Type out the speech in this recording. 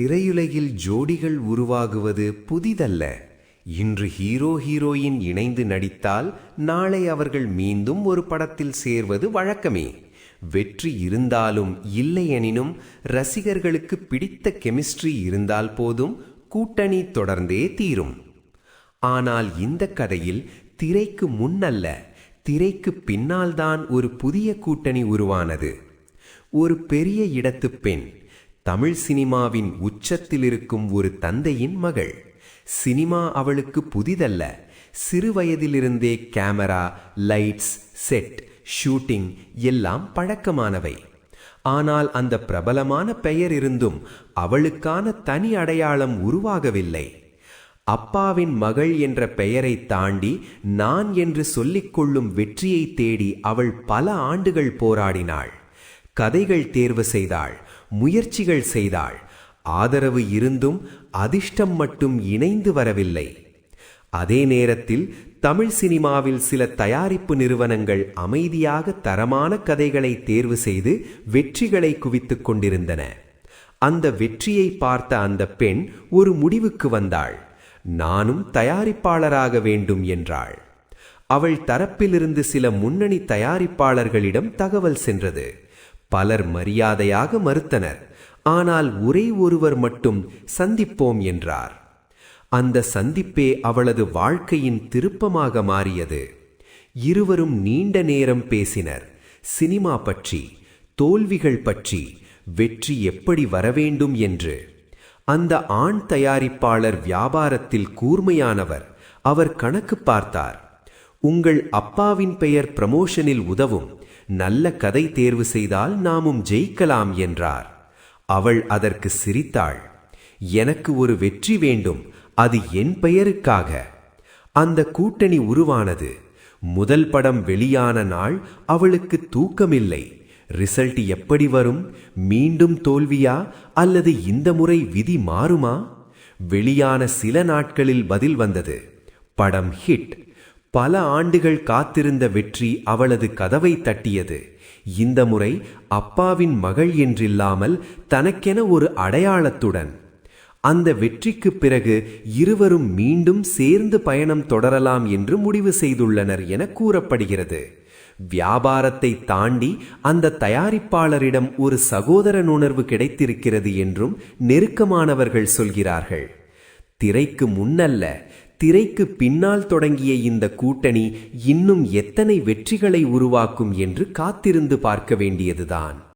திரையுலகில் ஜோடிகள் உருவாகுவது புதிதல்ல. இன்று ஹீரோ ஹீரோயின் இணைந்து நடித்தால் நாளை அவர்கள் மீண்டும் ஒரு படத்தில் சேர்வது வழக்கமே. வெற்றி இருந்தாலும் இல்லையெனினும் ரசிகர்களுக்கு பிடித்த கெமிஸ்ட்ரி இருந்தால் போதும், கூட்டணி தொடர்ந்தே தீரும். ஆனால் இந்த கதையில் திரைக்கு முன்னல்ல, திரைக்கு பின்னால்தான் ஒரு புதிய கூட்டணி உருவானது. ஒரு பெரிய இடத்து பெண், தமிழ் சினிமாவின் உச்சத்தில் இருக்கும் ஒரு தந்தையின் மகள். சினிமா அவளுக்கு புதிதல்ல. சிறுவயதிலிருந்தே கேமரா, லைட்ஸ், செட், ஷூட்டிங் எல்லாம் பழக்கமானவை. ஆனால் அந்த பிரபலமான பெயர் இருந்தும் அவளுக்கான தனி அடையாளம் உருவாகவில்லை. அப்பாவின் மகள் என்ற பெயரை தாண்டி நான் என்று சொல்லிக்கொள்ளும் வெற்றியை தேடி அவள் பல ஆண்டுகள் போராடினாள். கதைகள் தேர்வு செய்தாள், முயற்சிகள் செய்தாள். ஆதரவு இருந்தும் அதிர்ஷ்டம் மட்டும் இணைந்து வரவில்லை. அதே நேரத்தில் தமிழ் சினிமாவில் சில தயாரிப்பு நிறுவனங்கள் அமைதியாக தரமான கதைகளை தேர்வு செய்து வெற்றிகளை குவித்துக் கொண்டிருந்தன. அந்த வெற்றியை பார்த்த அந்த பெண் ஒரு முடிவுக்கு வந்தாள். நானும் தயாரிப்பாளராக வேண்டும் என்றாள். அவள் தரப்பிலிருந்து சில முன்னணி தயாரிப்பாளர்களிடம் தகவல் சென்றது. பலர் மரியாதையாக மறுத்தனர். ஆனால் ஒரே ஒருவர் மட்டும் சந்திப்போம் என்றார். அந்த சந்திப்பே அவளது வாழ்க்கையின் திருப்பமாக மாறியது. இருவரும் நீண்ட நேரம் பேசினர். சினிமா பற்றி, தோல்விகள் பற்றி, வெற்றி எப்படி வரவேண்டும் என்று. அந்த ஆண் தயாரிப்பாளர் வியாபாரத்தில் கூர்மையானவர். அவர் கணக்கு பார்த்தார். உங்கள் அப்பாவின் பெயர் ப்ரமோஷனில் உதவும். நல்ல கதை தேர்வு செய்தால் நாமும் ஜெயிக்கலாம் என்றார். அவள் அதற்கு சிரித்தாள். எனக்கு ஒரு வெற்றி வேண்டும், அது என் பெயருக்காக. அந்த கூட்டணி உருவானது. முதல் படம் வெளியான நாள் அவளுக்கு தூக்கமில்லை. ரிசல்ட் எப்படி வரும்? மீண்டும் தோல்வியா அல்லது இந்த முறை விதி மாறுமா? வெளியான சில நாட்களில் பதில் வந்தது. படம் ஹிட். பல ஆண்டுகள் காத்திருந்த வெற்றி அவளது கதவை தட்டியது. இந்த முறை அப்பாவின் மகள் என்றில்லாமல் தனக்கென ஒரு அடையாளத்துடன். அந்த வெற்றிக்கு பிறகு இருவரும் மீண்டும் சேர்ந்து பயணம் தொடரலாம் என்று முடிவு செய்துள்ளனர் என கூறப்படுகிறது. வியாபாரத்தை தாண்டி அந்த தயாரிப்பாளரிடம் ஒரு சகோதரன் உணர்வு கிடைத்திருக்கிறது என்றும் நெருக்கமானவர்கள் சொல்கிறார்கள். திரைக்கு முன்னல்ல, திரைக்கு பின்னால் தொடங்கிய இந்த கூட்டணி இன்னும் எத்தனை வெற்றிகளை உருவாக்கும் என்று காத்திருந்து பார்க்க வேண்டியதுதான்.